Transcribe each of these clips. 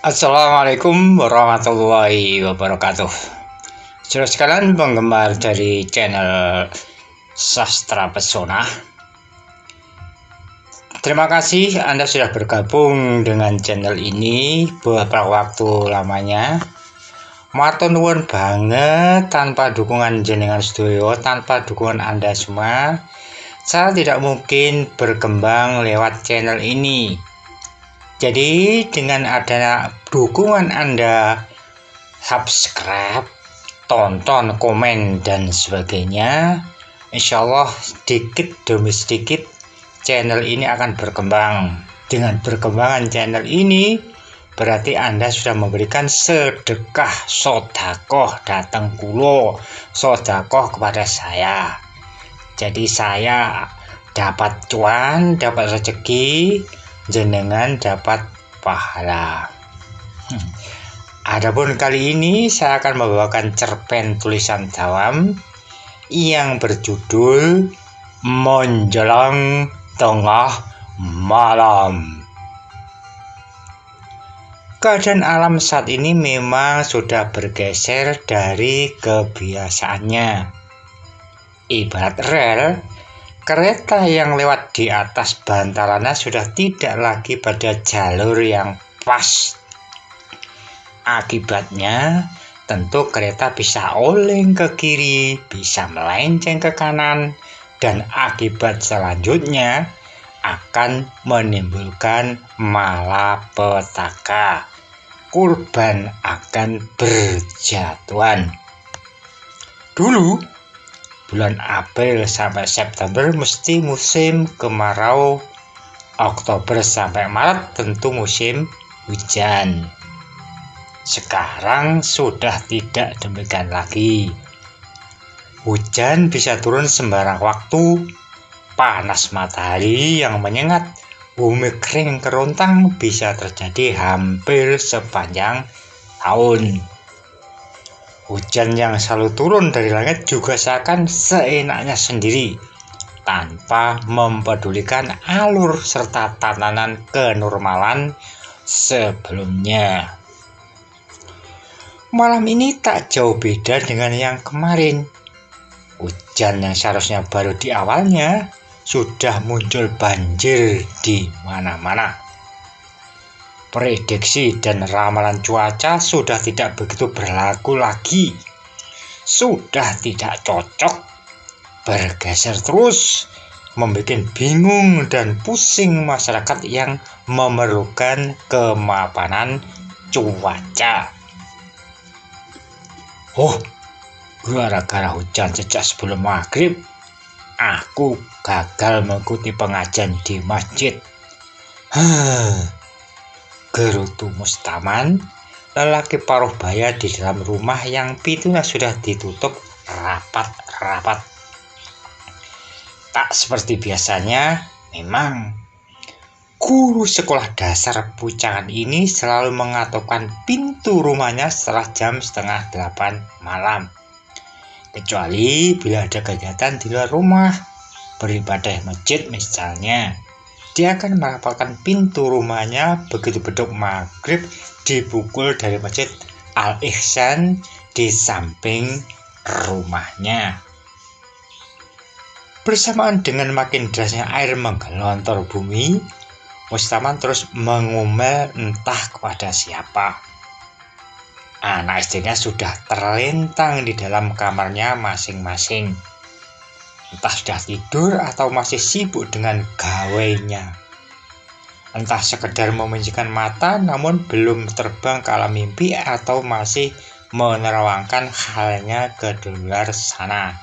Assalamualaikum warahmatullahi wabarakatuh. Saudara sekalian penggemar dari channel Sastra Pesona, terima kasih Anda sudah bergabung dengan channel ini beberapa waktu lamanya. Matur nuwun banget, tanpa dukungan jenengan sedaya, tanpa dukungan Anda semua, saya tidak mungkin berkembang lewat channel ini. Jadi dengan adanya dukungan Anda, subscribe, tonton, komen, dan sebagainya, insya Allah sedikit demi sedikit channel ini akan berkembang. Dengan berkembangan channel ini berarti Anda sudah memberikan sedekah, sodakoh datang kulo, sodakoh kepada saya. Jadi saya dapat cuan, dapat rezeki, jenengan dapat pahala. Adapun kali ini saya akan membawakan cerpen tulisan Dawam yang berjudul Menjelang Tengah Malam. Keadaan alam saat ini memang sudah bergeser dari kebiasaannya. Ibarat rel, kereta yang lewat di atas bantalannya sudah tidak lagi pada jalur yang pas. Akibatnya, tentu kereta bisa oleng ke kiri, bisa melenceng ke kanan, dan akibat selanjutnya akan menimbulkan malapetaka. Korban akan berjatuhan. Dulu, bulan April sampai September mesti musim kemarau, Oktober sampai Maret tentu musim hujan. Sekarang sudah tidak demikian lagi. Hujan bisa turun sembarang waktu, panas matahari yang menyengat, bumi kering kerontang bisa terjadi hampir sepanjang tahun. Hujan yang selalu turun dari langit juga seakan seenaknya sendiri, tanpa mempedulikan alur serta tatanan kenormalan sebelumnya. Malam ini tak jauh beda dengan yang kemarin. Hujan yang seharusnya baru di awalnya sudah muncul banjir di mana-mana. Prediksi dan ramalan cuaca sudah tidak begitu berlaku lagi. Sudah tidak cocok, bergeser terus, membuat bingung dan pusing masyarakat yang memerlukan kemapanan cuaca. Gara-gara hujan sejak sebelum maghrib, aku gagal mengikuti pengajian di masjid. Gerutu Mustaman, lelaki paruh baya di dalam rumah yang pintunya sudah ditutup rapat-rapat. Tak seperti biasanya, memang guru sekolah dasar pucangan ini selalu mengatupkan pintu rumahnya setelah jam 7:30 malam. Kecuali bila ada kegiatan di luar rumah, beribadah masjid misalnya. Dia akan merapalkan pintu rumahnya begitu beduk maghrib dipukul dari masjid Al-Ihsan di samping rumahnya. Bersamaan dengan makin derasnya air menggelontor bumi, Mustaman terus mengomel entah kepada siapa. Anak istrinya sudah terlentang di dalam kamarnya masing-masing. Entah sudah tidur atau masih sibuk dengan gawainya. Entah sekedar memanjangkan mata namun belum terbang ke alam mimpi atau masih menerawangkan halnya ke luar sana.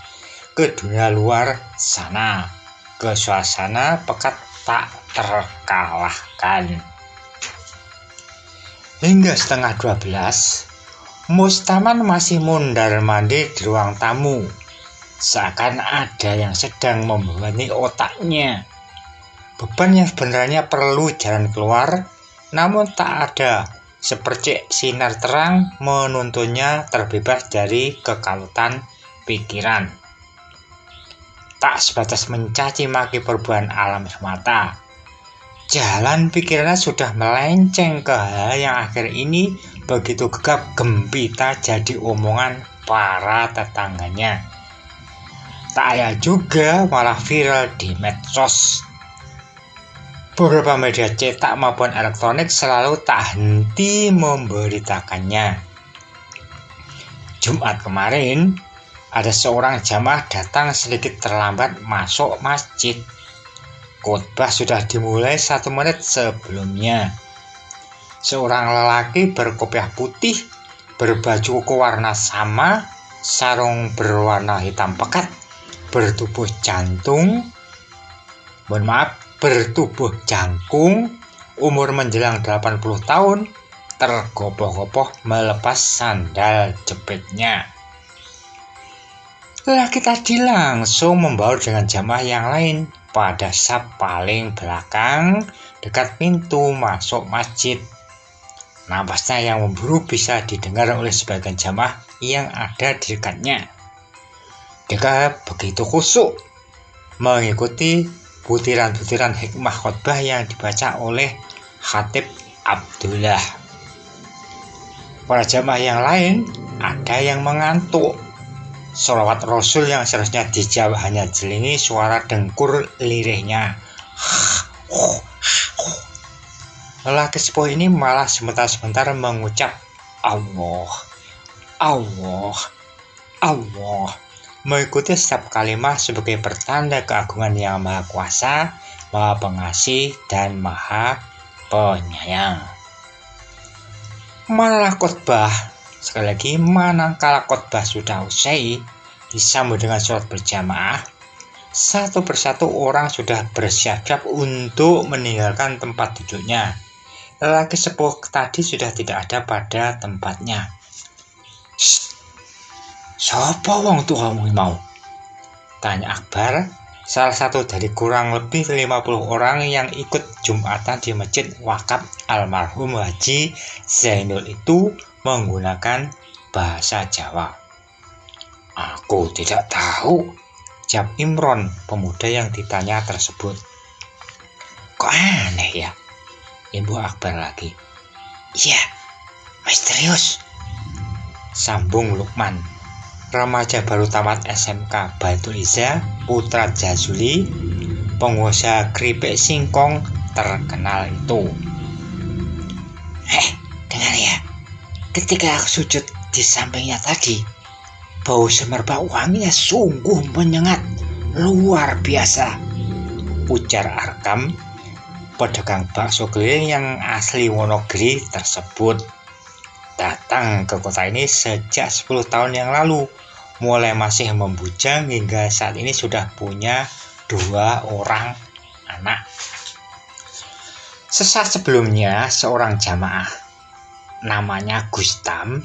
Ke dunia luar sana. Ke suasana pekat tak terkalahkan. Hingga 11:30, Mustaman masih mondar-mandir di ruang tamu. Seakan ada yang sedang membebani otaknya. Beban yang sebenarnya perlu jalan keluar, namun tak ada sepercik sinar terang menuntunnya terbebas dari kekalutan pikiran. Tak sebatas mencaci maki perubahan alam semata, Jalan pikirannya sudah melenceng ke hal yang akhir ini begitu gegap gempita jadi omongan para tetangganya. Tak ayal juga malah viral di medsos. Beberapa media cetak maupun elektronik selalu tak henti memberitakannya. Jumat kemarin, ada seorang jamaah datang sedikit terlambat masuk masjid. Khotbah sudah dimulai 1 menit sebelumnya. Seorang lelaki berkopiah putih, berbaju koko warna sama, sarung berwarna hitam pekat, bertubuh jangkung, umur menjelang 80 tahun, tergopoh-gopoh melepas sandal jepitnya. Lelaki tadi langsung membaur dengan jamaah yang lain pada saf paling belakang dekat pintu masuk masjid. Napasnya yang memburu bisa didengar oleh sebagian jamaah yang ada di dekatnya. Dia begitu khusyuk mengikuti butiran-butiran hikmah khotbah yang dibaca oleh Khatib Abdullah. Para jamaah yang lain ada yang mengantuk. Sholawat Rasul yang seharusnya dijawab hanya jelingi suara dengkur lirihnya. Lelaki sepuh ini malah sebentar-sebentar mengucap Allah, Allah, Allah, mengikuti setiap kalimat sebagai pertanda keagungan yang Maha Kuasa, Maha Pengasih, dan Maha Penyayang. Manakala khotbah sudah usai, disambut dengan sholat berjamaah, satu persatu orang sudah bersiap-siap untuk meninggalkan tempat duduknya. Lelaki sepuh tadi sudah tidak ada pada tempatnya. "Sopo wong tuamu mau?" tanya Akbar, salah satu dari kurang lebih 50 orang yang ikut Jumatan di Masjid Wakaf almarhum Haji Zainul itu menggunakan bahasa Jawa. "Aku tidak tahu," jawab Imron, pemuda yang ditanya tersebut. "Kok aneh ya?" Ibu Akbar lagi. "Iya, misterius," sambung Lukman, remaja baru tamat SMK Baitul Izah, putra Jazuli, pengusaha keripik singkong terkenal itu. "Dengar ya, ketika aku sujud di sampingnya tadi, bau semerbak wanginya sungguh menyengat, luar biasa," ujar Arkam, pedagang bakso keliling yang asli Wonogiri tersebut. Datang ke kota ini sejak 10 tahun yang lalu, mulai masih membujang hingga saat ini sudah punya 2 orang anak. Sesaat sebelumnya, seorang jamaah namanya Gustam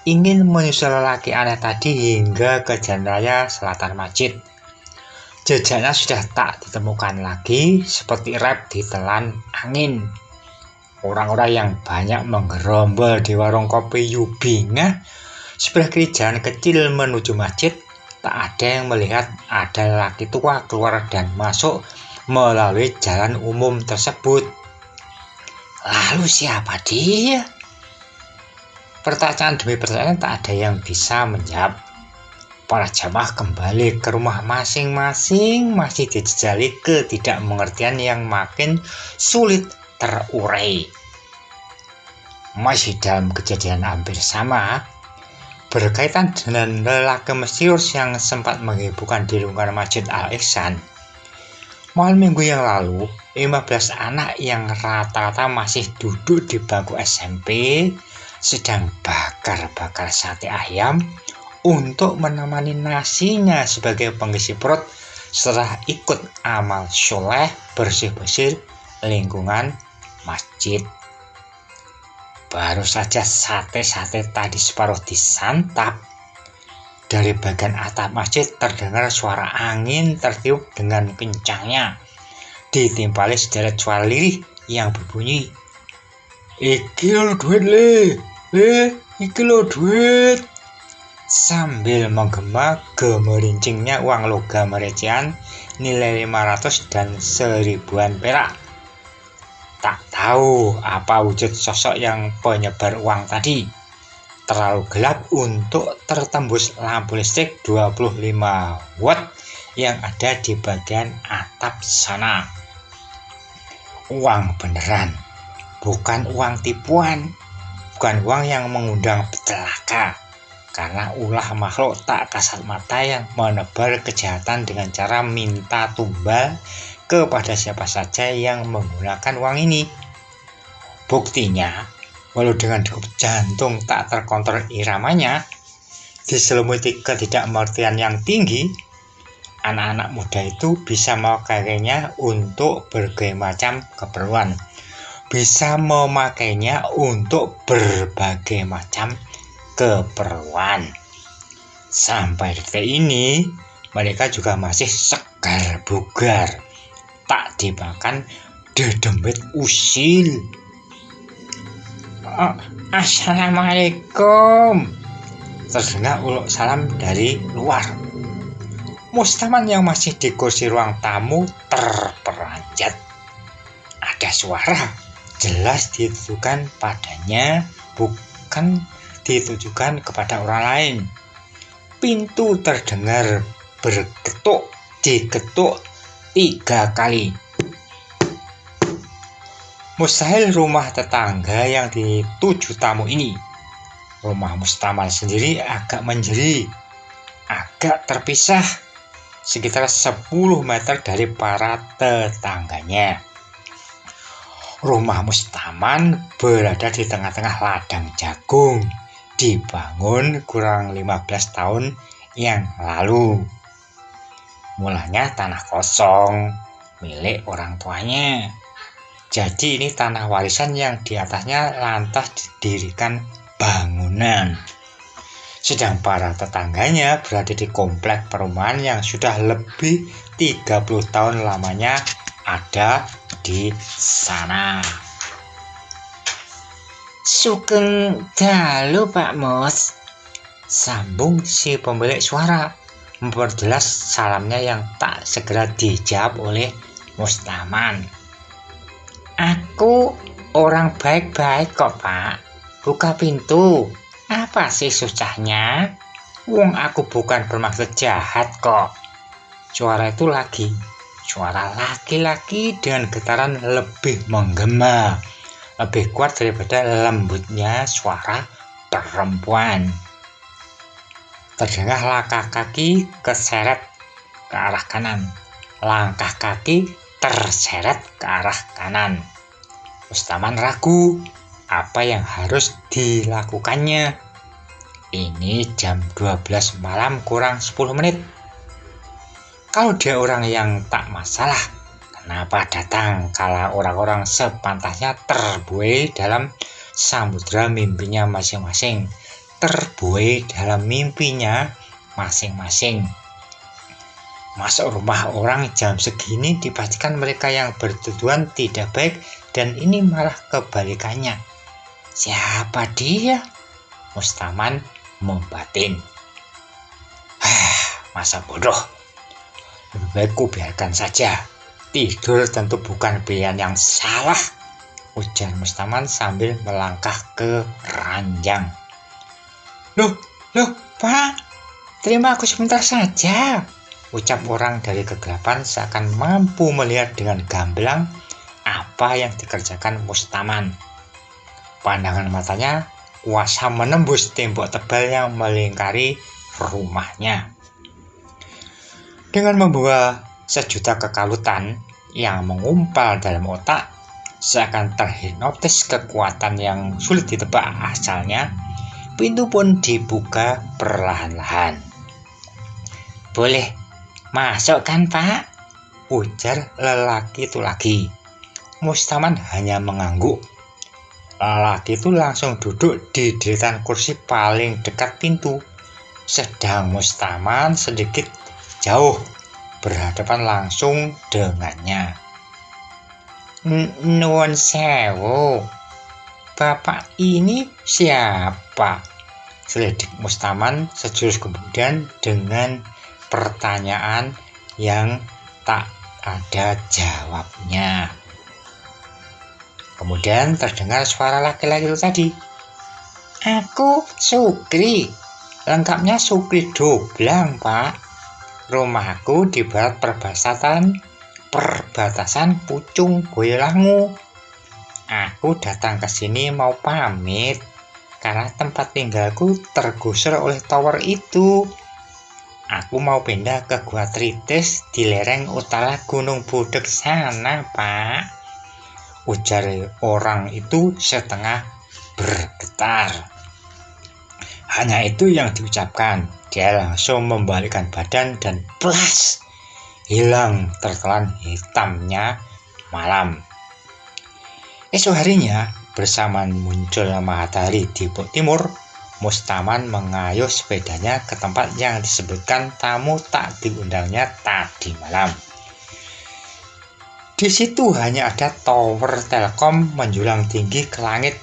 ingin menyusul lelaki aneh tadi hingga ke jalan raya selatan masjid. Jejaknya sudah tak ditemukan lagi, seperti rep ditelan angin. Orang-orang yang banyak menggerombol di warung kopi Yubingah sebelah kiri jalan kecil menuju masjid. Tak ada yang melihat ada lelaki tua keluar dan masuk melalui jalan umum tersebut. Lalu siapa dia? Pertanyaan demi pertanyaan tak ada yang bisa menjawab. Para jamaah kembali ke rumah masing-masing, masih dijejali ketidakmengertian yang makin sulit terurai. Masih dalam kejadian hampir sama, berkaitan dengan lelaki misterius yang sempat menghebohkan di lingkungan Masjid Al-Ihsan. Malam minggu yang lalu, 15 anak yang rata-rata masih duduk di bangku SMP sedang bakar-bakar sate ayam untuk menemani nasinya sebagai pengisi perut setelah ikut amal soleh bersih-bersih lingkungan masjid. Baru saja sate-sate tadi separuh disantap, dari bagian atap masjid terdengar suara angin tertiup dengan kencangnya, ditimpali sederet suara lirih yang berbunyi, "Iki lo duit iki lo duit," sambil menggema gemerincingnya uang logam recehan nilai 500 dan 1000-an perak. Tak tahu apa wujud sosok yang penyebar uang tadi. Terlalu gelap untuk tertembus lampu listrik 25 watt yang ada di bagian atap sana. Uang beneran, bukan uang tipuan, bukan uang yang mengundang celaka. Karena ulah makhluk tak kasat mata yang menebar kejahatan dengan cara minta tumbal kepada siapa saja yang menggunakan uang ini. Buktinya, walau dengan degup jantung tak terkontrol iramanya, diselimuti ketidakmengertian yang tinggi, anak-anak muda itu bisa memakainya untuk berbagai macam keperluan. Bisa memakainya untuk berbagai macam keperluan. Sampai detik ini, mereka juga masih segar bugar, tak dimakan dedembet usil. Assalamualaikum. Terdengar uluk salam dari luar. Mustaman yang masih di kursi ruang tamu terperanjat. Ada suara jelas ditujukan padanya, bukan ditujukan kepada orang lain. Pintu terdengar digetuk 3 kali. Mustahil rumah tetangga yang dituju tamu ini. Rumah Mustaman sendiri agak menjeri, agak terpisah, sekitar 10 meter dari para tetangganya. Rumah Mustaman berada di tengah-tengah ladang jagung, dibangun kurang 15 tahun yang lalu. Mulanya tanah kosong, milik orang tuanya. Jadi ini tanah warisan yang di atasnya lantas didirikan bangunan. Sedang para tetangganya berada di komplek perumahan yang sudah lebih 30 tahun lamanya ada di sana. Sugeng dalu Pak Mus, sambung si pemilik suara, memperjelas salamnya yang tak segera dijawab oleh Mustaman. Aku orang baik-baik kok Pak, buka pintu. Apa sih susahnya? Wong aku bukan bermaksud jahat kok. Suara itu lagi, suara laki-laki dengan getaran lebih menggema, lebih kuat daripada lembutnya suara perempuan. Terdengar langkah kaki keseret ke arah kanan. Langkah kaki terseret ke arah kanan. Mustaman ragu apa yang harus dilakukannya. Ini jam 12 malam kurang 10 menit. Kalau dia orang yang tak masalah, kenapa datang kala orang-orang sepantasnya terbuai dalam samudera mimpinya masing-masing, terbuai dalam mimpinya masing-masing. Masuk rumah orang jam segini dipastikan mereka yang bertujuan tidak baik, dan ini malah kebalikannya. Siapa dia? Mustaman membatin. Masa bodoh. Lebih baik ku biarkan saja. Tidur tentu bukan pilihan yang salah, ujar Mustaman sambil melangkah ke ranjang. Loh, Pak, terima aku sebentar saja, ucap orang dari kegelapan seakan mampu melihat dengan gamblang apa yang dikerjakan Mustaman. Pandangan matanya kuasa menembus tembok tebal yang melingkari rumahnya. Dengan membawa sejuta kekalutan yang mengumpal dalam otak, seakan terhipnotis kekuatan yang sulit ditebak asalnya, pintu pun dibuka perlahan-lahan. Boleh masuk kan Pak? Ujar lelaki itu lagi. Mustaman hanya mengangguk. Lelaki itu langsung duduk di deretan kursi paling dekat pintu, sedang Mustaman sedikit jauh berhadapan langsung dengannya. Nuwun sewu, Bapak ini siapa? Selidik Mustaman sejurus kemudian dengan pertanyaan yang tak ada jawabnya. Kemudian terdengar suara laki-laki itu tadi. Aku Sukri. Lengkapnya Sukri Doblang, Pak. Rumahku di barat perbatasan Pucung Boyolangu. Aku datang ke sini mau pamit karena tempat tinggalku tergusur oleh tower itu. Aku mau pindah ke Gua Tritis di lereng utara Gunung Budek sana, Pak. Ujar orang itu setengah bergetar. Hanya itu yang diucapkan. Dia langsung membalikkan badan dan plas, hilang tertelan hitamnya malam. Esok harinya, bersamaan muncul matahari di ufuk timur, Mustaman mengayuh sepedanya ke tempat yang disebutkan tamu tak diundangnya tadi malam. Di situ hanya ada tower Telkom menjulang tinggi ke langit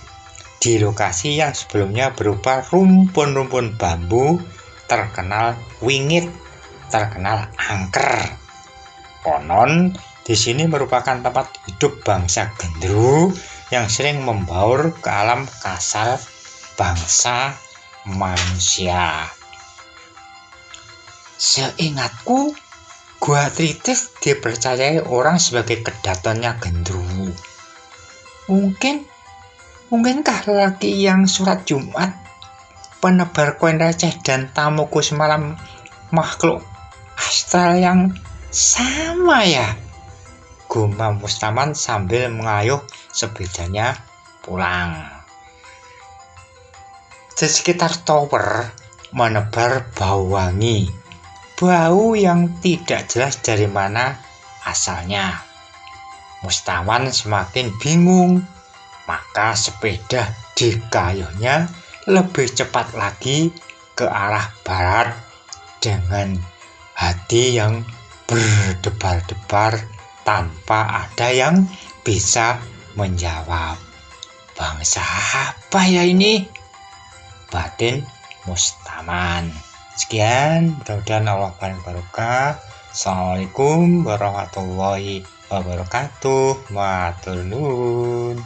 di lokasi yang sebelumnya berupa rumpun-rumpun bambu terkenal wingit, terkenal angker. Konon di sini merupakan tempat hidup bangsa gendruwo yang sering membaur ke alam kasar bangsa manusia. Seingatku, Gua Tritis dipercayai orang sebagai kedatonnya gendruwo. Mungkinkah lelaki yang surat Jumat, penebar koin receh dan tamuku semalam makhluk astral yang sama ya? Gumam Mustaman sambil mengayuh sepedanya pulang. Di sekitar tower menebar bau wangi, bau yang tidak jelas dari mana asalnya. Mustaman semakin bingung, maka sepeda dikayuhnya lebih cepat lagi ke arah barat dengan hati yang berdebar-debar tanpa ada yang bisa menjawab. Bangsa apa ya ini? Batin Mustaman. Sekian, mudah-mudahan Allah barokah. Assalamualaikum warahmatullahi wabarakatuh. Matur nuwun.